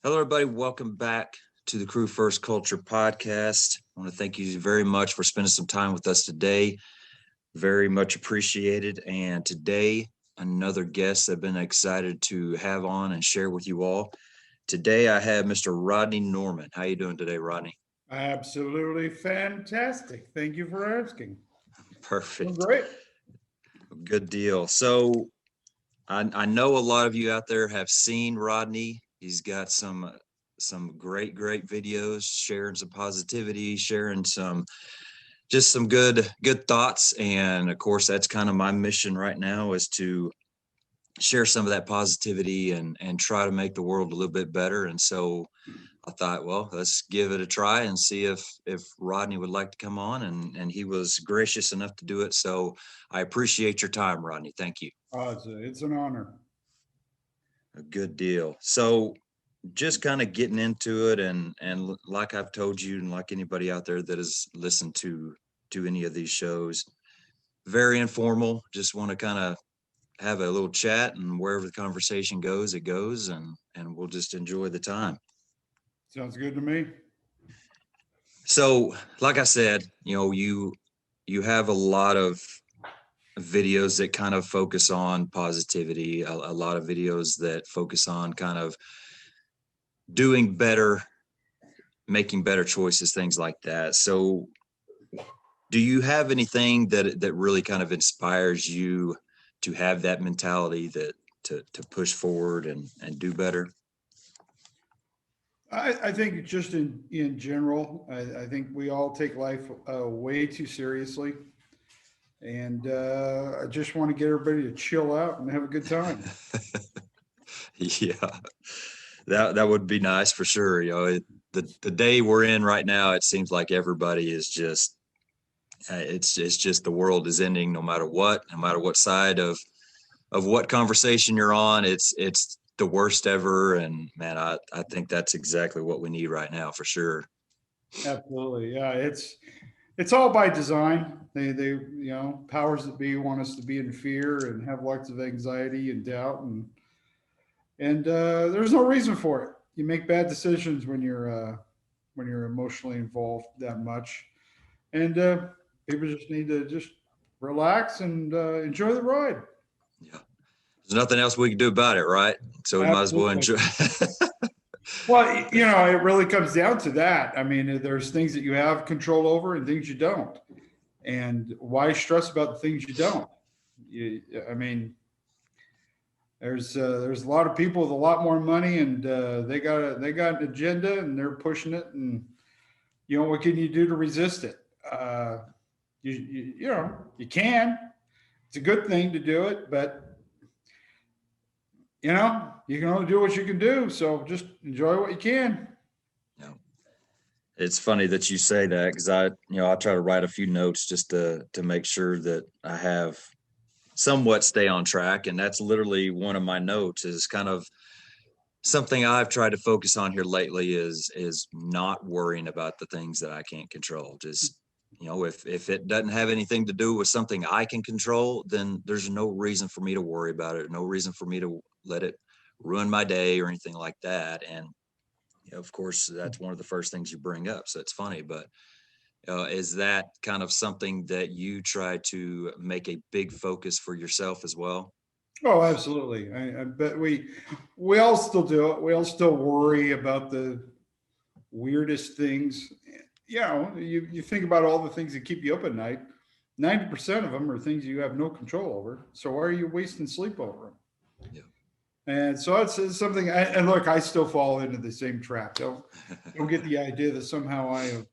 Hello, everybody. Welcome back to the Crew First Culture podcast. I want to thank you very much for spending some time with us today. Very much appreciated. And today, another guest I've been excited to have on and share with you all. Today, I have Mr. Rodney Norman. How you doing today, Rodney? Absolutely fantastic. Thank you for asking. Doing Perfect. great. Good deal. So, I know a lot of you out there have seen Rodney. He's got some great videos, sharing some positivity, sharing some good thoughts. And of course, that's kind of my mission right now, is to share some of that positivity and try to make the world a little bit better. And so I thought, well, let's give it a try and see if Rodney would like to come on, and he was gracious enough to do it. So I appreciate your time, Rodney. Thank you. It's an honor. A good deal. So just kind of getting into it, and like I've told you, and like anybody out there that has listened to any of these shows, very informal. Just want to kind of have a little chat, and wherever the conversation goes, it goes, and we'll just enjoy the time. Sounds good to me. So, like I said, you have a lot of videos that kind of focus on positivity, a lot of videos that focus on kind of doing better, making better choices, things like that. So, do you have anything that really kind of inspires you to have that mentality, that to push forward and do better? I think just in general, I think we all take life way too seriously. And I just want to get everybody to chill out and have a good time. Yeah, that would be nice for sure. The day we're in right now, it seems like everybody is just it's just the world is ending, no matter what side of what conversation you're on. It's the worst ever, and man, I think that's exactly what we need right now for sure. Absolutely. Yeah. It's all by design. They powers that be want us to be in fear and have lots of anxiety and doubt, and there's no reason for it. You make bad decisions when you're emotionally involved that much, and people just need to just relax and enjoy the ride. Yeah, there's nothing else we can do about it, right? So we might as well Absolutely. enjoy. Well, it really comes down to that. I mean, there's things that you have control over and things you don't. And why stress about the things you don't? You, I mean, there's a lot of people with a lot more money, and they got an agenda, and they're pushing it. And what can you do to resist it? You can. It's a good thing to do it, but you can only do what you can do. So just enjoy what you can. Yeah. It's funny that you say that, because I try to write a few notes just to make sure that I have somewhat stay on track. And that's literally one of my notes, is kind of something I've tried to focus on here lately, is not worrying about the things that I can't control. Just, if it doesn't have anything to do with something I can control, then there's no reason for me to worry about it, no reason for me to let it ruin my day or anything like that. And of course, that's one of the first things you bring up. So it's funny, but is that kind of something that you try to make a big focus for yourself as well? Oh, absolutely. I bet we all still do it. We all still worry about the weirdest things. You think about all the things that keep you up at night. 90% of them are things you have no control over. So why are you wasting sleep over them? Yeah. And so it's something. And look, I still fall into the same trap. Don't get the idea that somehow I have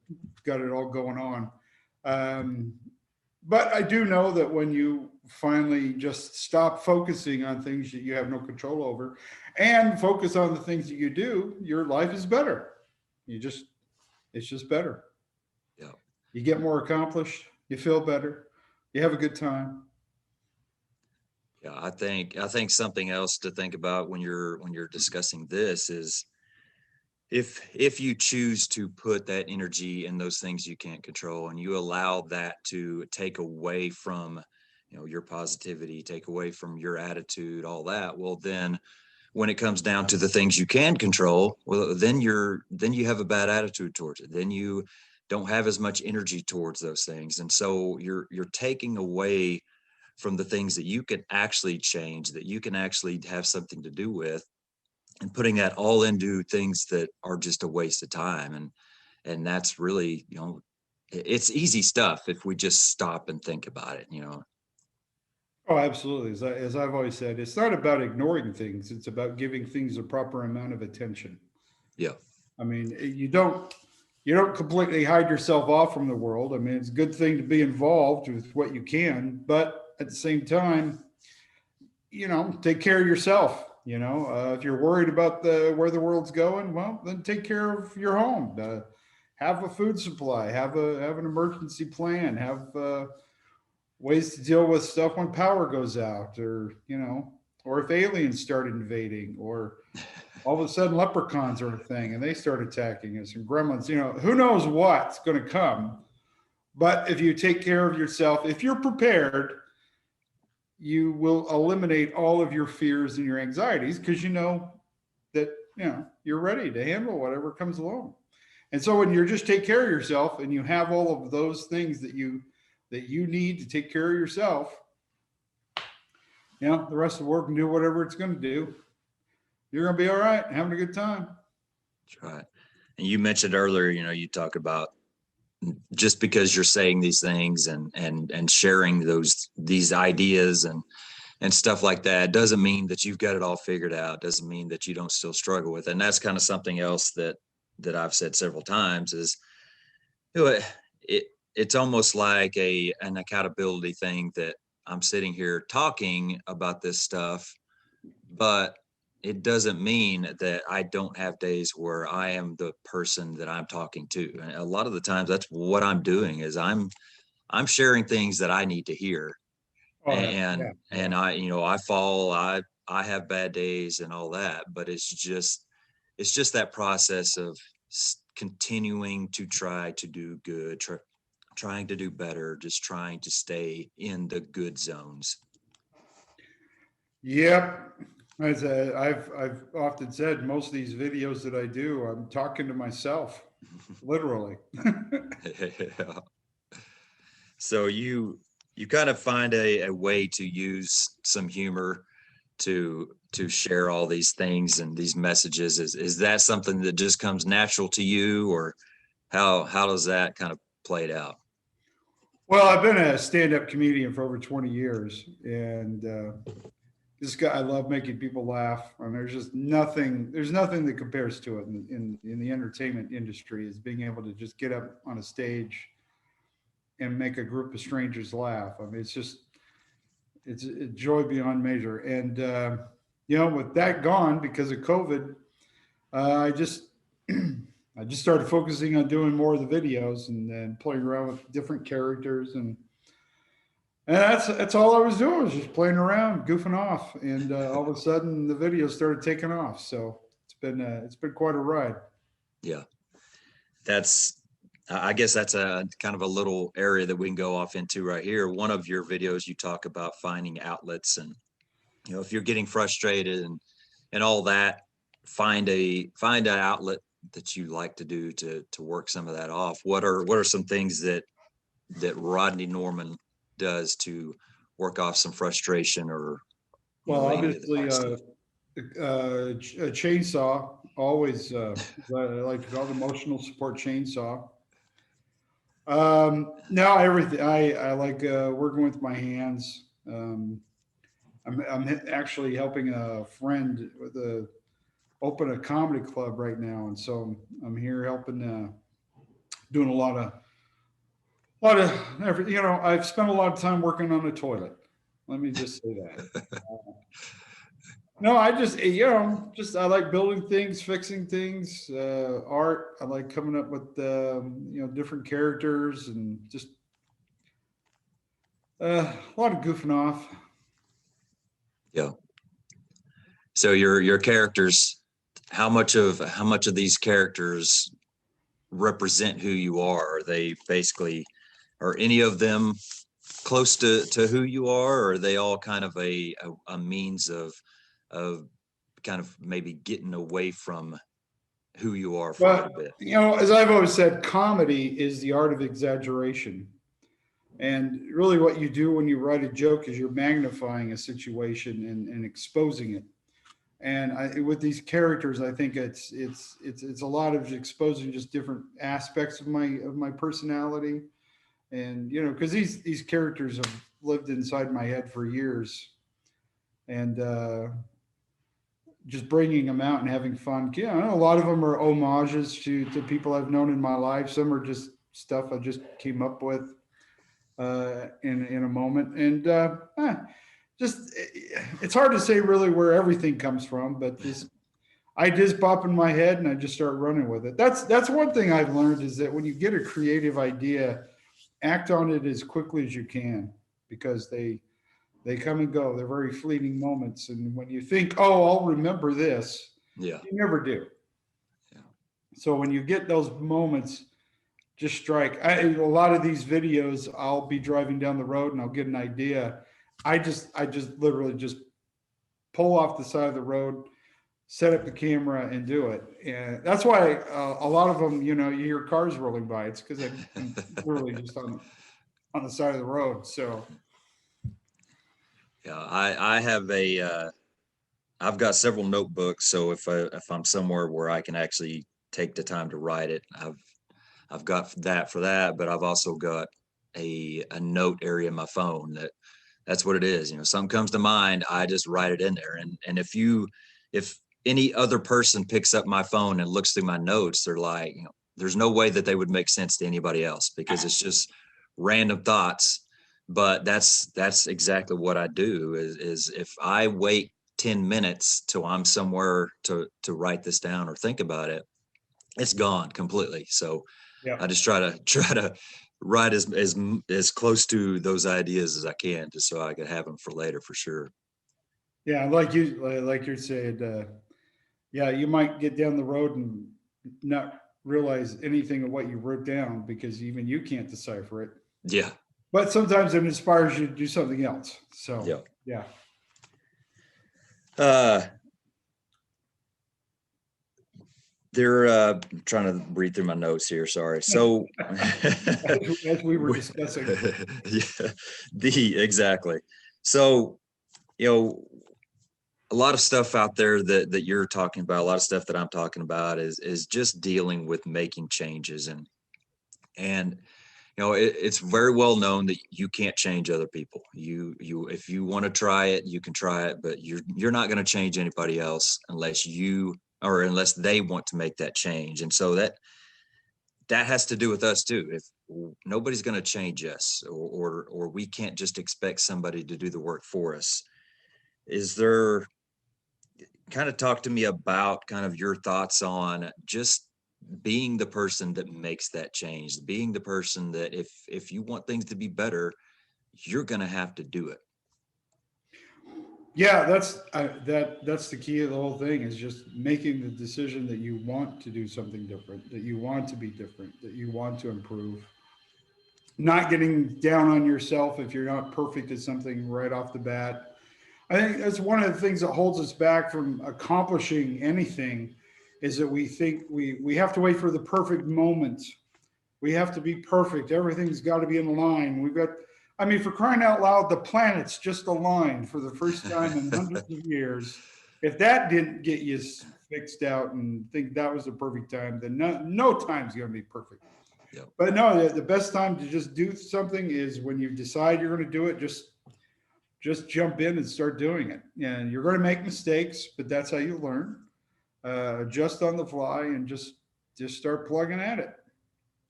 got it all going on. Um, but I do know that when you finally just stop focusing on things that you have no control over and focus on the things that you do, your life is better. You just, it's just better. Yeah. You get more accomplished. You feel better. You have a good time. Yeah, I think something else to think about when you're discussing this is, if you choose to put that energy in those things you can't control, and you allow that to take away from your positivity, take away from your attitude, all that, well, then when it comes down to the things you can control, well, then you have a bad attitude towards it. Then you don't have as much energy towards those things. And so you're taking away from the things that you can actually change, that you can actually have something to do with, and putting that all into things that are just a waste of time. And that's really, it's easy stuff if we just stop and think about it. Oh, absolutely. As I've always said, it's not about ignoring things. It's about giving things a proper amount of attention. Yeah. I mean, you don't completely hide yourself off from the world. I mean, it's a good thing to be involved with what you can, but at the same time, take care of yourself. If you're worried about where the world's going, well, then take care of your home. Have a food supply. Have an emergency plan. Have ways to deal with stuff when power goes out, or if aliens start invading, or all of a sudden leprechauns are a thing and they start attacking us, and gremlins. Who knows what's going to come. But if you take care of yourself, if you're prepared, you will eliminate all of your fears and your anxieties, because you know that you're ready to handle whatever comes along. And so when you just take care of yourself and you have all of those things that you need to take care of yourself, the rest of the world can do whatever it's going to do. You're going to be all right, having a good time. That's right. And you mentioned earlier, you talk about just because you're saying these things and sharing these ideas and stuff like that doesn't mean that you've got it all figured out. Doesn't mean that you don't still struggle with it. And that's kind of something else that I've said several times is, it's almost like an accountability thing, that I'm sitting here talking about this stuff, but it doesn't mean that I don't have days where I am the person that I'm talking to. And a lot of the times that's what I'm doing, is I'm sharing things that I need to hear. Oh, And yeah, and yeah. I fall, I have bad days and all that, but it's just that process of continuing to try to do good, trying to do better, just trying to stay in the good zones. Yep. I've often said, most of these videos that I do, I'm talking to myself, literally. Yeah. So you kind of find a way to use some humor to share all these things and these messages. Is that something that just comes natural to you, or how does that kind of play it out? Well, I've been a stand-up comedian for over 20 years, and this guy, I love making people laugh. And there's nothing that compares to it in the entertainment industry, is being able to just get up on a stage and make a group of strangers laugh. I mean, it's a joy beyond measure. And with that gone because of COVID, I just I just started focusing on doing more of the videos and playing around with different characters, and that's all I was doing, was just playing around, goofing off, and all of a sudden the videos started taking off. So it's been quite a ride. Yeah, that's I guess that's a kind of a little area that we can go off into right here. One of your videos, you talk about finding outlets, and if you're getting frustrated and all that, find an outlet that you like to do to work some of that off. What are some things that Rodney Norman does to work off some frustration, or Well, any of the obviously, fun stuff? a chainsaw, always, I like to call it, emotional support chainsaw. No, everything. I like working with my hands. I'm actually helping a friend open a comedy club right now, and so I'm here helping, doing a lot of every. I've spent a lot of time working on a toilet. Let me just say that. No, I just, I like building things, fixing things, art. I like coming up with different characters, and just a lot of goofing off. Yeah. So your characters, how much of these characters represent who you are? Are they basically, are any of them close to who you are, or are they all kind of a means of kind of maybe getting away from who you are for a little But, bit. as I've always said, comedy is the art of exaggeration. And really, what you do when you write a joke is you're magnifying a situation and exposing it. And with these characters, I think it's a lot of exposing just different aspects of my personality. And because these characters have lived inside my head for years, and just bringing them out and having fun. A lot of them are homages to people I've known in my life. Some are just stuff I just came up with in a moment, and just it's hard to say really where everything comes from, but just ideas pop in my head and I just start running with it. That's one thing I've learned is that when you get a creative idea, act on it as quickly as you can, because they come and go. They're very fleeting moments. And when you think, oh, I'll remember this, Yeah. you never do. Yeah. So when you get those moments, just strike. A lot of these videos, I'll be driving down the road and I'll get an idea. I just literally just pull off the side of the road, set up the camera, and do it. And that's why a lot of them, you hear cars rolling by. It's because I'm literally just on the side of the road. So Yeah, I have I've got several notebooks, so if I'm somewhere where I can actually take the time to write it, I've got that for that, but I've also got a note area in my phone that's what it is. Something comes to mind, I just write it in there. And if any other person picks up my phone and looks through my notes, they're like, there's no way that they would make sense to anybody else because it's just random thoughts. But that's exactly what I do is if I wait 10 minutes till I'm somewhere to write this down or think about it, it's gone completely. So yeah. I just try to write as close to those ideas as I can, just so I could have them for later for sure. Yeah, like you're saying, yeah, you might get down the road and not realize anything of what you wrote down because even you can't decipher it. Yeah. But sometimes it inspires you to do something else. So Yeah. yeah. Uh, they're trying to read through my notes here. Sorry. So, as we were discussing. yeah, exactly. So, you know, a lot of stuff out there that you're talking about, a lot of stuff that I'm talking about is just dealing with making changes and it's very well known that you can't change other people. You if you want to try it, you can try it, but you're not going to change anybody else unless they want to make that change. And so that has to do with us too. If nobody's going to change us, or we can't just expect somebody to do the work for us. Is there kind of talk to me about kind of your thoughts on just being the person that makes that change, being the person that if you want things to be better, you're going to have to do it. Yeah, that's the key of the whole thing is just making the decision that you want to do something different, that you want to be different, that you want to improve. Not getting down on yourself if you're not perfect at something right off the bat. I think that's one of the things that holds us back from accomplishing anything is that we think we have to wait for the perfect moment. We have to be perfect. Everything's got to be in line. I mean, for crying out loud, the planets just aligned for the first time in hundreds of years. If that didn't get you fixed out and think that was the perfect time, then no time's going to be perfect. Yep. But no, the best time to just do something is when you decide you're going to do it. Just jump in and start doing it. And you're going to make mistakes, but that's how you learn. Just on the fly and just start plugging at it.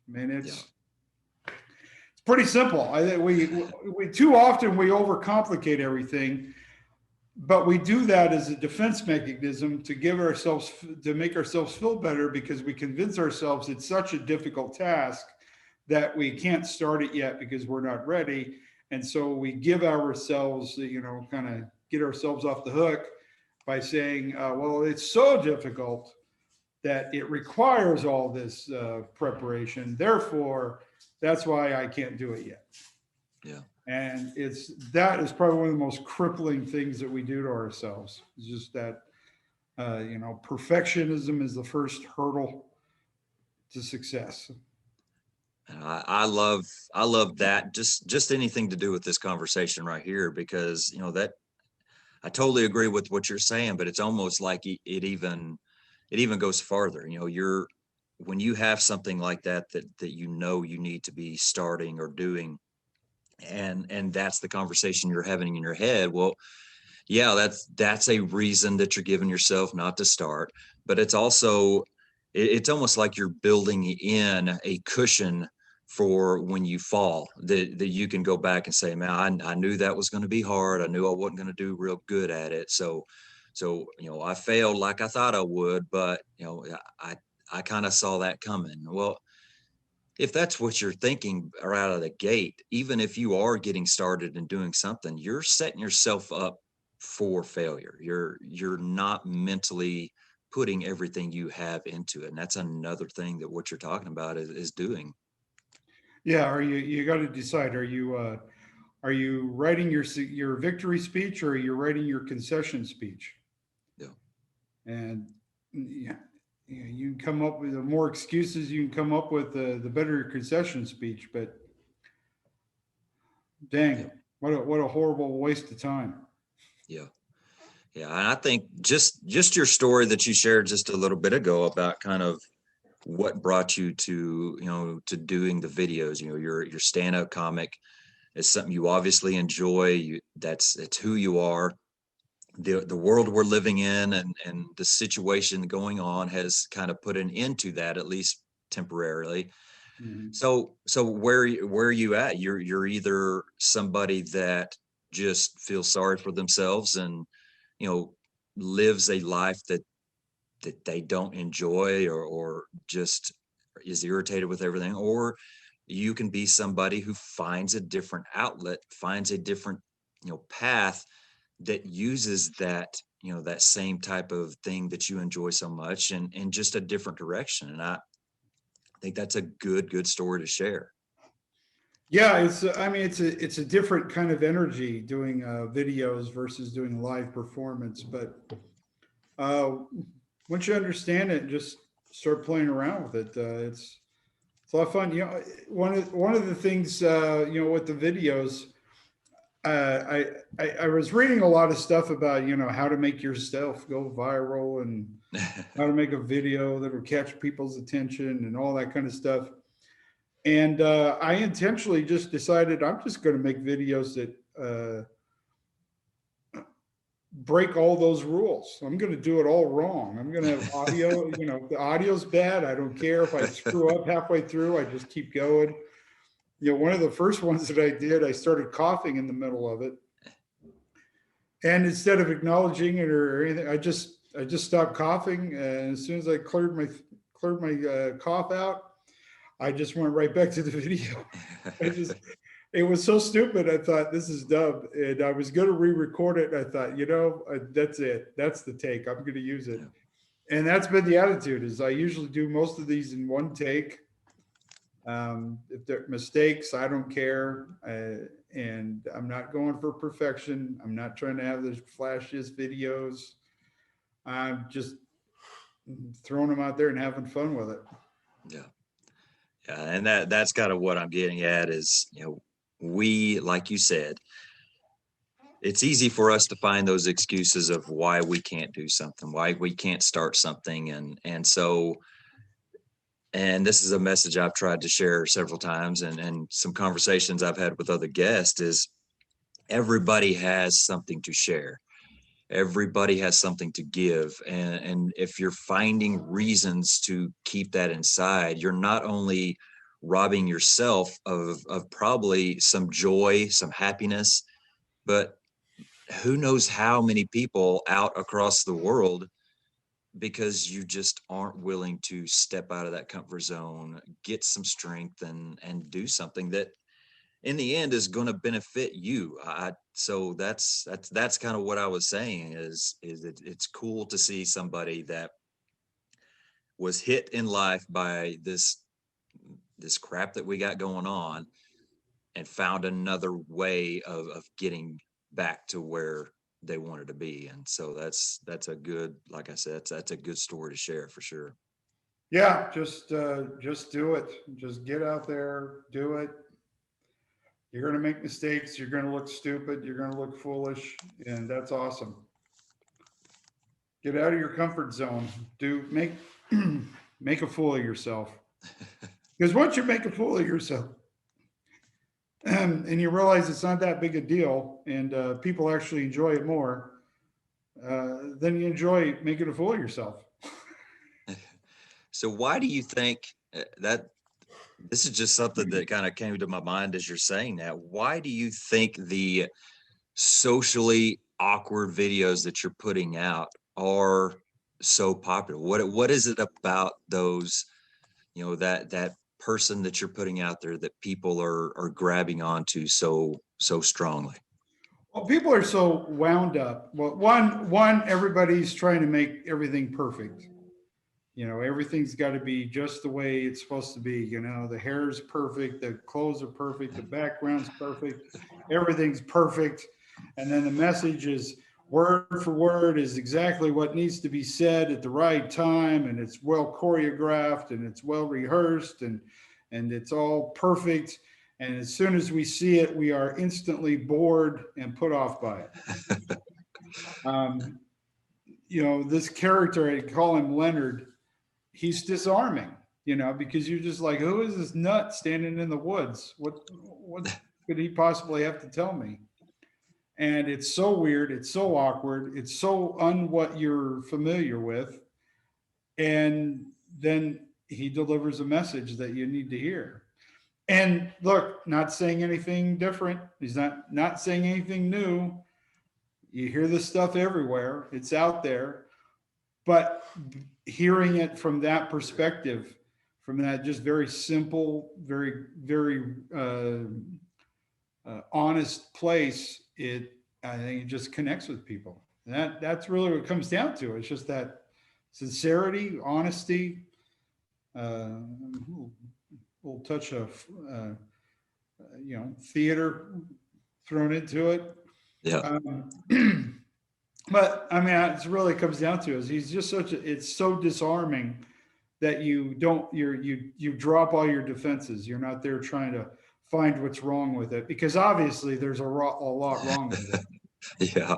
I mean, it's pretty simple. I think we too often we overcomplicate everything, but we do that as a defense mechanism to make ourselves feel better because we convince ourselves it's such a difficult task that we can't start it yet because we're not ready. And so we give ourselves, kind of get ourselves off the hook by saying, well, it's so difficult that it requires all this preparation. Therefore, that's why I can't do it yet. Yeah. And that is probably one of the most crippling things that we do to ourselves. It's just that Perfectionism is the first hurdle to success. And I love that, just anything to do with this conversation right here, because that I totally agree with what you're saying, but it's almost like it even goes farther. You're when you have something like that you need to be starting or doing, and that's the conversation you're having in your head. Well, yeah, that's a reason that you're giving yourself not to start, but it's also it's almost like you're building in a cushion for when you fall, that you can go back and say, man, I knew that was going to be hard. I knew I wasn't going to do real good at it. So I failed like I thought I would, but I kind of saw that coming. Well, if that's what you're thinking right out of the gate, even if you are getting started and doing something, you're setting yourself up for failure. You're not mentally putting everything you have into it. And that's another thing that what you're talking about is doing. Yeah, you got to decide, are you writing your victory speech, or are you writing your concession speech? Yeah. And yeah, you can come up with the more excuses you can come up with, the better your concession speech. But Yeah. dang, what a horrible waste of time. Yeah. Yeah. And I think just your story that you shared just a little bit ago about kind of what brought you to doing the videos, your stand-up comic is something you obviously enjoy. It's who you are. The world we're living in and the situation going on has kind of put an end to that, at least temporarily. Mhm. So where are you at? You're either somebody that just feels sorry for themselves and you know lives a life that they don't enjoy, or just is irritated with everything, or you can be somebody who finds a different outlet, finds a different path that uses that same type of thing that you enjoy so much, and in just a different direction. And I think that's a good story to share. Yeah, I mean, it's a different kind of energy doing videos versus doing live performance. But uh, once you understand it, just start playing around with it. It's a lot of fun. One of the things, with the videos, I was reading a lot of stuff about how to make yourself go viral, and how to make a video that will catch people's attention and all that kind of stuff. And I intentionally just decided I'm just going to make videos that break all those rules. I'm going to do it all wrong. I'm going to have audio. If the audio's bad, I don't care if I screw up halfway through. I just keep going. One of the first ones that I did, I started coughing in the middle of it, and instead of acknowledging it or anything, I just stopped coughing. And as soon as I cleared my cough out, I just went right back to the video. I just It was so stupid. I thought, this is dumb, and I was going to re-record it. And I thought, that's it. That's the take. I'm going to use it, Yeah. and that's been the attitude. Is I usually do most of these in one take. If they're mistakes, I don't care, and I'm not going for perfection. I'm not trying to have the flashiest videos. I'm just throwing them out there and having fun with it. Yeah. Yeah. And that's kind of what I'm getting at is, we, like you said, it's easy for us to find those excuses of why we can't do something, why we can't start something. And this is a message I've tried to share several times, and some conversations I've had with other guests is everybody has something to share. Everybody has something to give. And if you're finding reasons to keep that inside, you're not only robbing yourself of probably some joy, some happiness, but who knows how many people out across the world, because you just aren't willing to step out of that comfort zone, get some strength, and do something that in the end is going to benefit you. So that's kind of what I was saying is it's cool to see somebody that was hit in life by this crap that we got going on, and found another way of getting back to where they wanted to be. And so that's a good, like I said, that's a good story to share for sure. Yeah, just do it. Just get out there, do it. You're going to make mistakes. You're going to look stupid. You're going to look foolish, and that's awesome. Get out of your comfort zone. Do make make a fool of yourself. Because once you make a fool of yourself, and you realize it's not that big a deal, and people actually enjoy it more, then you enjoy making a fool of yourself. So why do you think that this is just something that kind of came to my mind as you're saying that? Why do you think the socially awkward videos that you're putting out are so popular? What is it about those, that person that you're putting out there that people are grabbing onto so strongly? Well, people are so wound up. Well, one, everybody's trying to make everything perfect. Everything's got to be just the way it's supposed to be. The hair's perfect, the clothes are perfect, the background's perfect, everything's perfect. And then the message is word for word is exactly what needs to be said at the right time. And it's well choreographed and it's well rehearsed and it's all perfect. And as soon as we see it, we are instantly bored and put off by it. Um, this character, I call him Leonard, he's disarming, because you're just like, who is this nut standing in the woods? What could he possibly have to tell me? And it's so weird, it's so awkward, it's so un what you're familiar with. And then he delivers a message that you need to hear. And look, not saying anything different. He's not saying anything new. You hear this stuff everywhere. It's out there. But hearing it from that perspective, from that just very simple, very honest place, I think it just connects with people. And that's really what it comes down to. It's just that sincerity, honesty, a little touch of theater thrown into it. Yeah. But I mean, it really comes down to is he's just it's so disarming that you drop all your defenses. You're not there trying to find what's wrong with it because obviously there's a lot wrong with it. Yeah.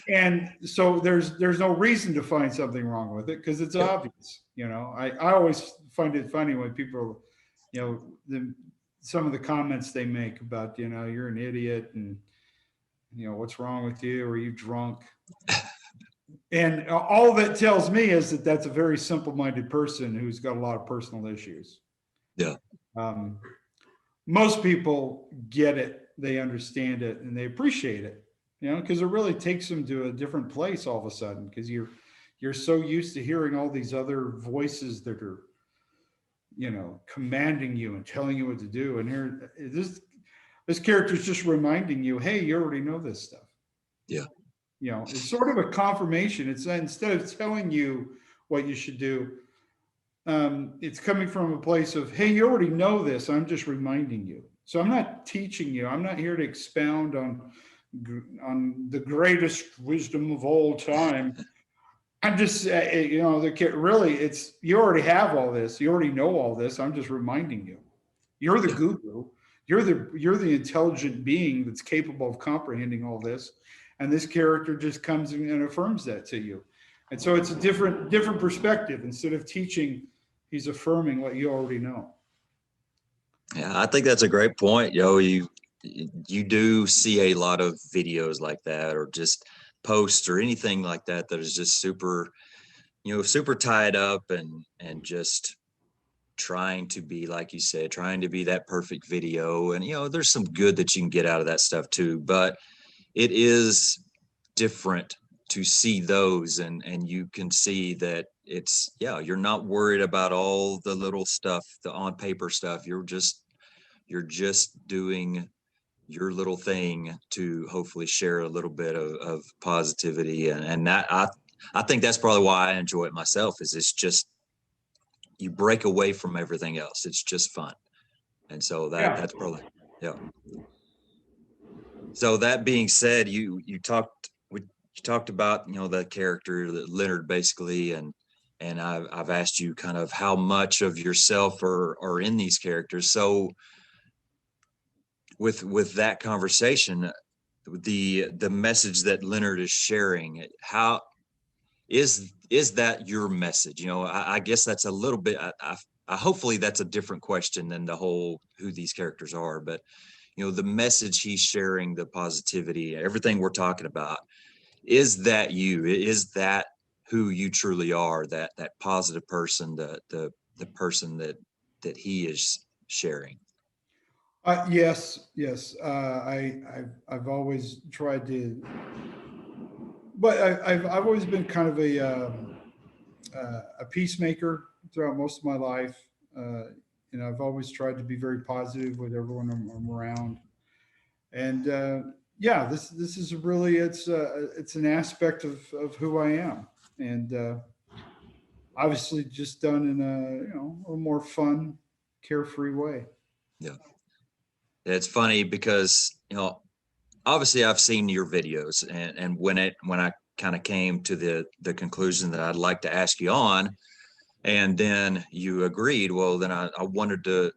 And so there's no reason to find something wrong with it because it's obvious. I always find it funny when people, some of the comments they make about, you're an idiot and, what's wrong with you? Are you drunk? And all that tells me is that that's a very simple-minded person who's got a lot of personal issues. Yeah. Most people get it, they understand it, and they appreciate it. Because it really takes them to a different place all of a sudden. Because you're so used to hearing all these other voices that are, commanding you and telling you what to do. And here, this character is just reminding you, hey, you already know this stuff. Yeah. It's sort of a confirmation. It's instead of telling you what you should do, it's coming from a place of, hey, you already know this. I'm just reminding you. So I'm not teaching you. I'm not here to expound on the greatest wisdom of all time. I'm just, really, it's you already have all this. You already know all this. I'm just reminding you. You're the guru. You're the intelligent being that's capable of comprehending all this. And this character just comes and affirms that to you. And so it's a different perspective. Instead of teaching, he's affirming what you already know. Yeah, I think that's a great point. You do see a lot of videos like that or just posts or anything like that is just super, super tied up and just trying to be, like you said, trying to be that perfect video. And, there's some good that you can get out of that stuff too, but it is different to see those and you can see that you're not worried about all the little stuff, the on paper stuff. You're just doing your little thing to hopefully share a little bit of positivity. And that, I think that's probably why I enjoy it myself is it's just, you break away from everything else. It's just fun. And so that's probably, yeah. So that being said, you talked, you talked about, the character that Leonard basically, and I've asked you kind of how much of yourself are in these characters. So with that conversation, the message that Leonard is sharing, how is that your message? I guess that's a little bit, I hopefully that's a different question than the whole who these characters are, but the message he's sharing, the positivity, everything we're talking about, is that you? Is that who you truly are? That positive person, the person that he is sharing. Yes, yes. I've always tried to, but I've always been kind of a peacemaker throughout most of my life. Uh, I've always tried to be very positive with everyone I'm around, and yeah, this is really it's an aspect of who I am, and obviously just done in a more fun, carefree way. Yeah, it's funny because obviously I've seen your videos, and when I kind of came to the conclusion that I'd like to ask you on, and then you agreed, well, then I wanted to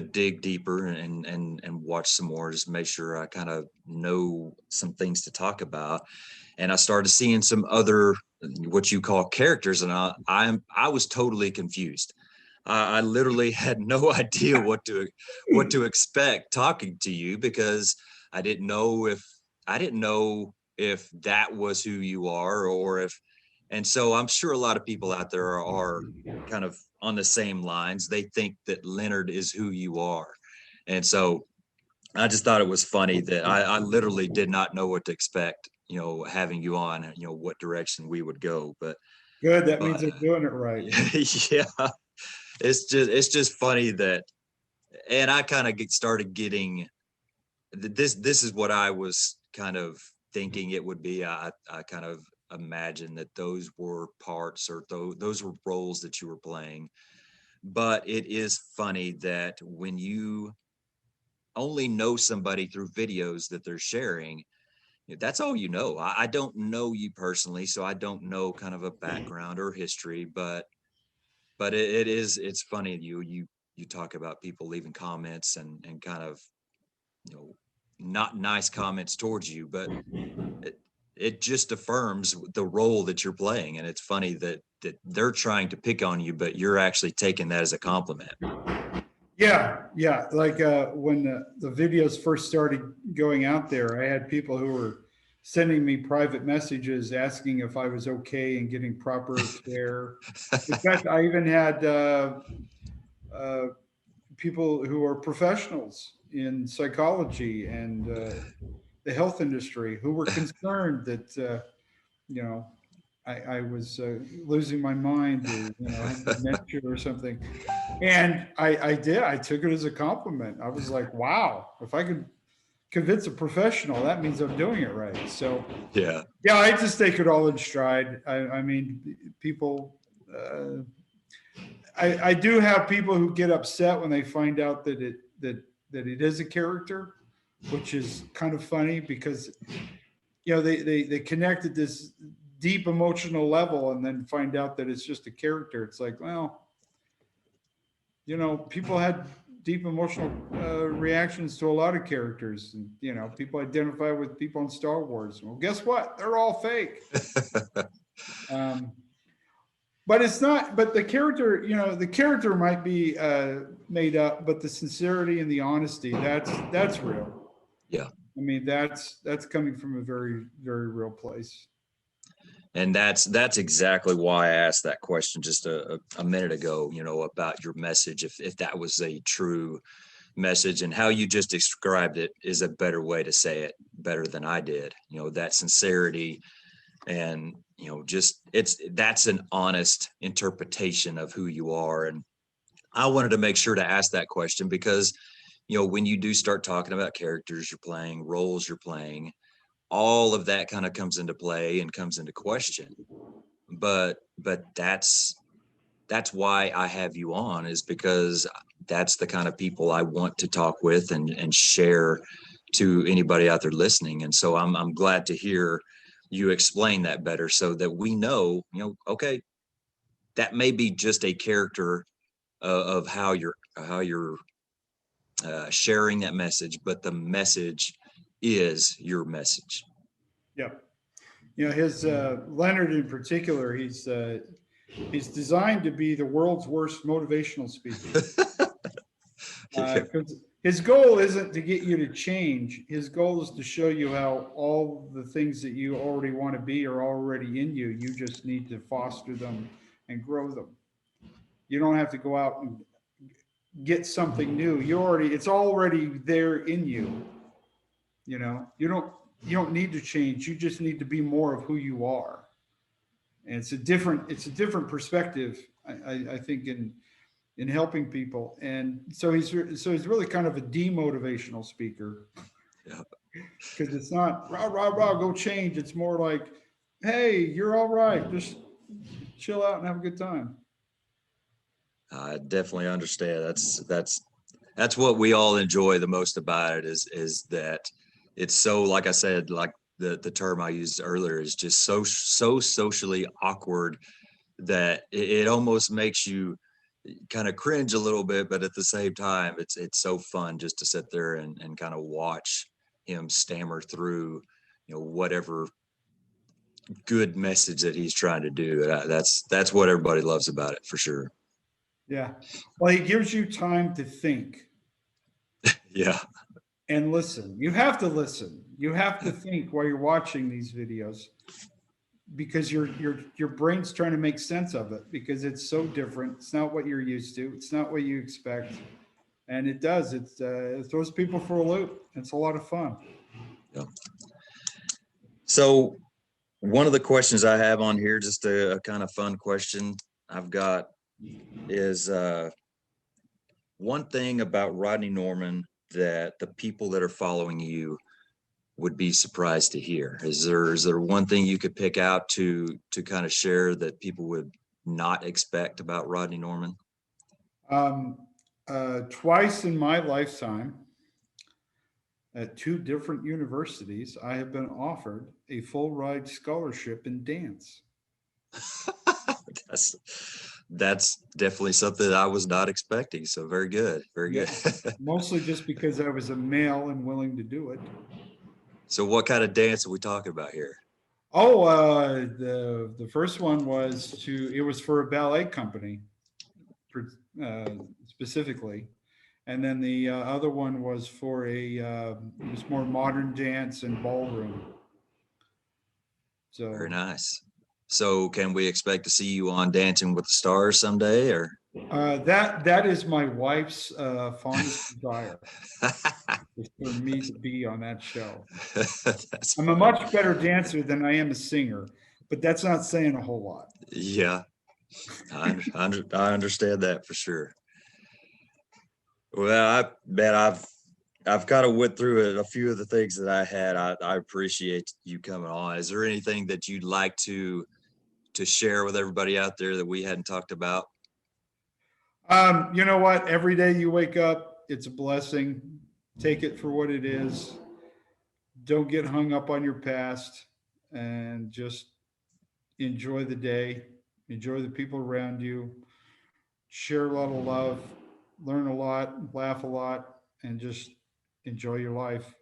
dig deeper and watch some more, just make sure I kind of know some things to talk about. And I started seeing some other, what you call characters, and I was totally confused. I literally had no idea what to expect talking to you, because I didn't know if that was who you are, or if, and so I'm sure a lot of people out there are kind of on the same lines. They think that Leonard is who you are. And so I just thought it was funny that I literally did not know what to expect, having you on, and what direction we would go. Good. That means But they're doing it right. yeah, it's just funny that, and I kind of started getting this is what I was kind of thinking it would be. I kind of imagined that those were parts, or those were roles that you were playing. But it is funny that when you only know somebody through videos that they're sharing, that's all you know. I don't know you personally, so I don't know kind of a background or history, but it's funny, you talk about people leaving comments and kind of, you know not nice comments towards you, but it, it just affirms the role that you're playing. And it's funny that they're trying to pick on you, but you're actually taking that as a compliment. Yeah, yeah. Like when the videos first started going out there, I had people who were sending me private messages asking if I was okay and getting proper care. In fact, I even had uh, people who are professionals in psychology and the health industry who were concerned that you know I was losing my mind, or had dementia or something. And I did. I took it as a compliment. I was like, wow, if I could convince a professional, that means I'm doing it right. So, Yeah. yeah, I just take it all in stride. I mean, people, I do have people who get upset when they find out that it is a character, which is kind of funny because, they connect at this deep emotional level and then find out that it's just a character. It's like, well, people had deep emotional reactions to a lot of characters, and people identify with people in Star Wars. Well, guess what? They're all fake. Um, but it's not. But the character might be made up, but the sincerity and the honesty, that's real. Yeah. I mean, that's coming from a very, very real place. And that's exactly why I asked that question just a minute ago, about your message, if that was a true message. And how you just described it is a better way to say it, better than I did. That sincerity, and just that's an honest interpretation of who you are. And I wanted to make sure to ask that question because when you do start talking about characters you're playing, roles you're playing, all of that kind of comes into play and comes into question. But that's why I have you on, is because that's the kind of people I want to talk with and share to anybody out there listening. And so I'm glad to hear you explain that better so that we know, okay, that may be just a character of how you're sharing that message, but the message is your message. Yeah. His Leonard in particular, he's designed to be the world's worst motivational speaker. Yeah. Because his goal isn't to get you to change. His goal is to show you how all the things that you already want to be are already in you. You just need to foster them and grow them. You don't have to go out and get something new. It's already there in you. You don't need to change. You just need to be more of who you are. And it's a different perspective. I think in helping people. And so he's really kind of a demotivational speaker, Yeah. because it's not rah rah rah go change. It's more like, hey, you're all right. Just chill out and have a good time. I definitely understand. That's what we all enjoy the most about it is that it's so, like I said, like the term I used earlier is just so socially awkward that it almost makes you kind of cringe a little bit, but at the same time, it's so fun just to sit there and kind of watch him stammer through, whatever good message that he's trying to do. That's what everybody loves about it for sure. Yeah. Well, he gives you time to think Yeah. and listen. You have to listen. You have to think while you're watching these videos, because your brain's trying to make sense of it, because it's so different. It's not what you're used to. It's not what you expect, and it throws people for a loop. It's a lot of fun. Yeah. So one of the questions I have on here, just a kind of fun question I've got is one thing about Rodney Norman that the people that are following you would be surprised to hear. Is there one thing you could pick out to kind of share that people would not expect about Rodney Norman? Um, Twice in my lifetime, at two different universities, I have been offered a full ride scholarship in dance. that's that's definitely something I was not expecting. So very good, very good. Yep. Mostly just because I was a male and willing to do it. So what kind of dance are we talking about here? Oh, the first one it was for a ballet company, uh, specifically, and then the other one was for it was more modern dance and ballroom. Very So nice. So can we expect to see you on Dancing with the Stars someday, or? that is my wife's fondest desire, is for me to be on that show. That's I'm a funny. much better dancer than I am a singer, but that's not saying a whole lot. Yeah, I understand that for sure. Well, I've kind of went through it, a few of the things that I had. I appreciate you coming on. Is there anything that you'd like to share with everybody out there that we hadn't talked about? You know what? Every day you wake up, it's a blessing. Take it for what it is. Don't get hung up on your past, and just enjoy the day. Enjoy the people around you. Share a lot of love. Learn a lot. Laugh a lot, and just enjoy your life.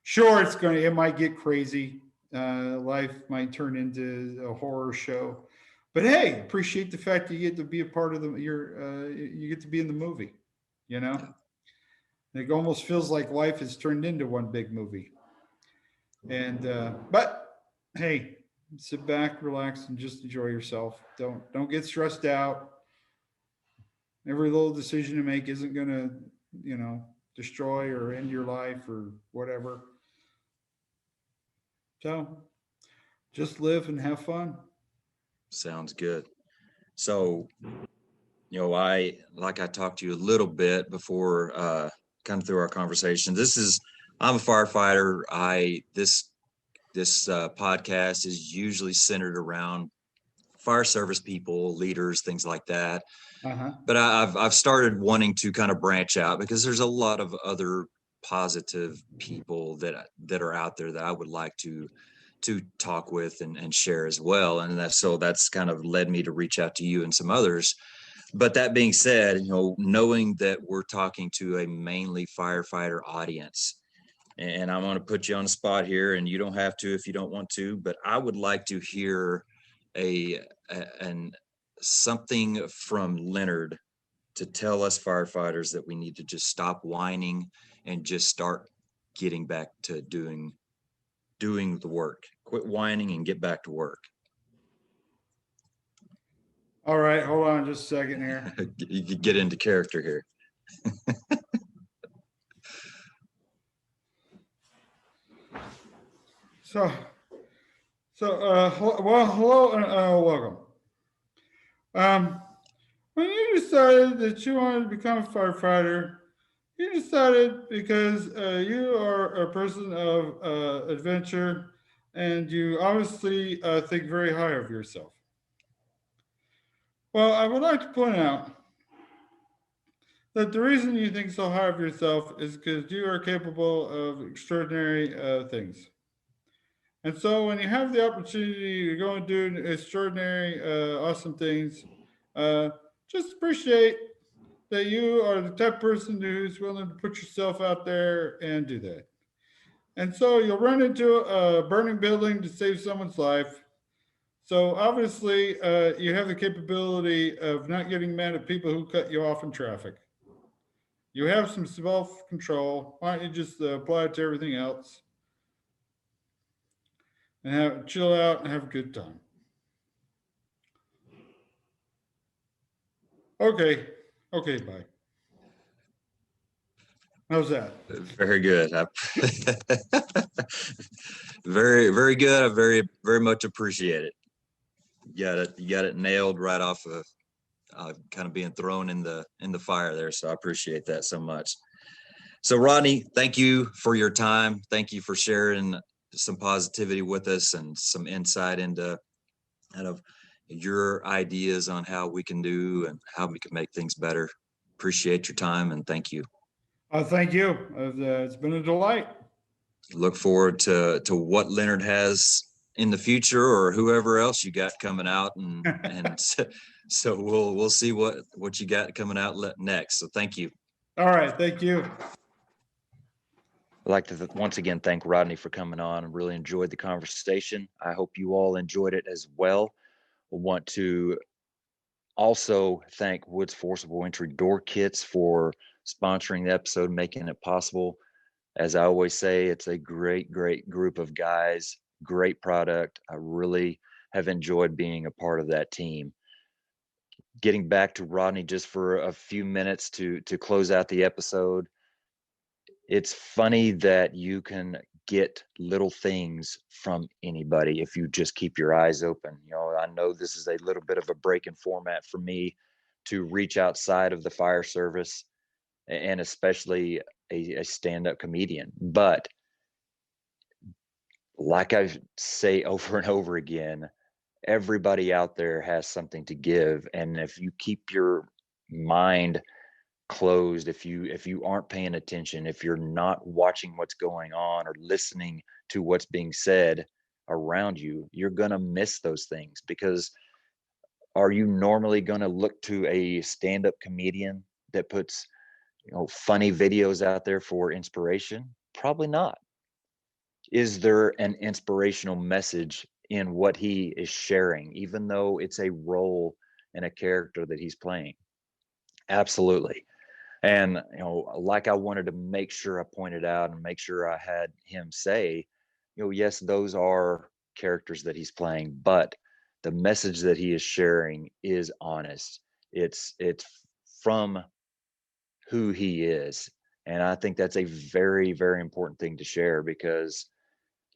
Sure, it might get crazy. Life might turn into a horror show, but hey, appreciate the fact that you get to be a part of you get to be in the movie. You know, it almost feels like life has turned into one big movie. And but hey, sit back, relax, and just enjoy yourself. Don't get stressed out. Every little decision you make isn't gonna, destroy or end your life or whatever. So just live and have fun. Sounds good. So, I talked to you a little bit before kind of through our conversation. I'm a firefighter. This podcast is usually centered around fire service people, leaders, things like that. Uh huh. But I've started wanting to kind of branch out because there's a lot of other positive people that are out there that I would like to talk with and share as well. And that's kind of led me to reach out to you and some others. But that being said, knowing that we're talking to a mainly firefighter audience, and I'm going to put you on the spot here, and you don't have to if you don't want to, but I would like to hear an something from Leonard to tell us firefighters that we need to just stop whining and just start getting back to doing the work. Quit whining and get back to work. All right, hold on just a second here. You could get into character here. So, well, hello and welcome. When you decided that you wanted to become a firefighter, you decided because you are a person of adventure and you obviously think very high of yourself. Well, I would like to point out that the reason you think so high of yourself is because you are capable of extraordinary things. And so when you have the opportunity to go and do extraordinary, awesome things, uh, just appreciate that you are the type of person who's willing to put yourself out there and do that. And so you'll run into a burning building to save someone's life. So obviously, you have the capability of not getting mad at people who cut you off in traffic. You have some self control. Why don't you just apply it to everything else and chill out and have a good time? Okay, okay, bye. How's that? Very good. Very, very good. I very much appreciate it. You got it nailed right off of kind of being thrown in the fire there. So I appreciate that so much. So Rodney, thank you for your time. Thank you for sharing some positivity with us and some insight into kind of your ideas on how we can do and how we can make things better. Appreciate your time and thank you. Thank you. It's been a delight. Look forward to what Leonard has in the future or whoever else you got coming out and so we'll see what you got coming out next. So thank you. All right. Thank you. I'd like to once again thank Rodney for coming on and really enjoyed the conversation. I hope you all enjoyed it as well. I want to also thank Woods Forcible Entry Door Kits for sponsoring the episode, making it possible. As I always say, it's a great group of guys, great product. I really have enjoyed being a part of that team. Getting back to Rodney just for a few minutes to close out the episode. It's funny that you can get little things from anybody if you just keep your eyes open. I know this is a little bit of a break in format for me to reach outside of the fire service and especially a stand-up comedian. But like I say over and over again, everybody out there has something to give. And if you keep your mind closed, if you aren't paying attention, if you're not watching what's going on or listening to what's being said around you, you're going to miss those things. Because are you normally going to look to a stand-up comedian that puts funny videos out there for inspiration? Probably not. Is there an inspirational message in what he is sharing, even though it's a role and a character that he's playing? Absolutely. And like I wanted to make sure I pointed out and make sure I had him say, yes, those are characters that he's playing, but the message that he is sharing is honest. It's from who he is. And I think that's a very, very important thing to share because,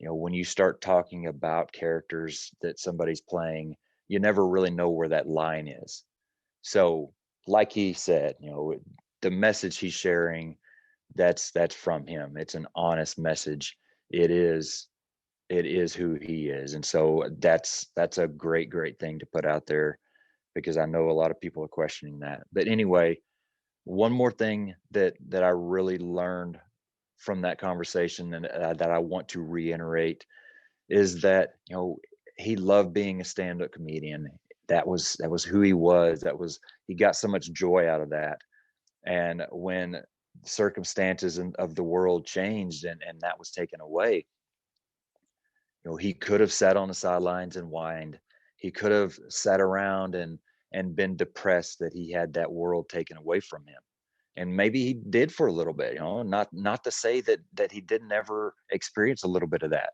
when you start talking about characters that somebody's playing, you never really know where that line is. So, like he said, the message he's sharing, that's from him. It's an honest message. It is who he is. And so that's a great thing to put out there because I know a lot of people are questioning that. But anyway, one more thing that I really learned from that conversation and that I want to reiterate is that, he loved being a stand-up comedian. That was who he was. He got so much joy out of that. And when circumstances of the world changed and that was taken away, he could have sat on the sidelines and whined. He could have sat around and been depressed that he had that world taken away from him. And maybe he did for a little bit, not to say that he didn't ever experience a little bit of that.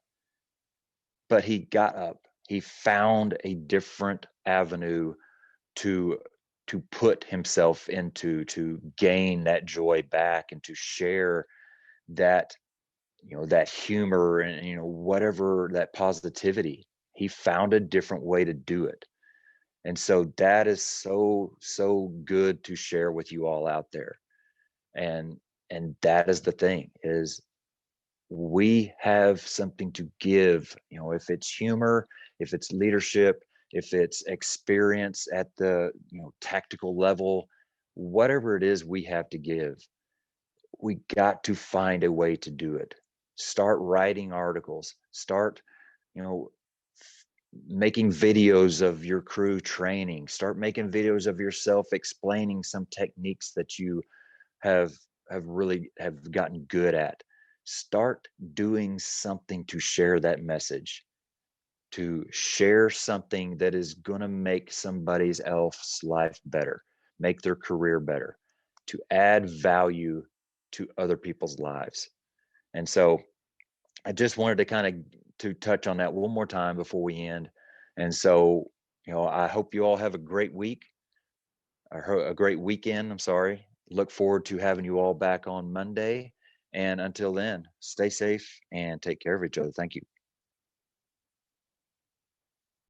But he got up. He found a different avenue to put himself into, to gain that joy back and to share that, that humor and, whatever, that positivity. He found a different way to do it. And so that is so good to share with you all out there. And that is the thing, is we have something to give, if it's humor, if it's leadership, if it's experience at the, tactical level, whatever it is we have to give, we got to find a way to do it. Start writing articles, start, you know, making videos of your crew training, start making videos of yourself explaining some techniques that you have really have gotten good at. Start doing something to share that message, to share something that is going to make somebody else's life better, make their career better, to add value to other people's lives. And so I just wanted to kind of to touch on that one more time before we end. And so, I hope you all have a great week, or a great weekend. I'm sorry. Look forward to having you all back on Monday. And until then, stay safe and take care of each other. Thank you.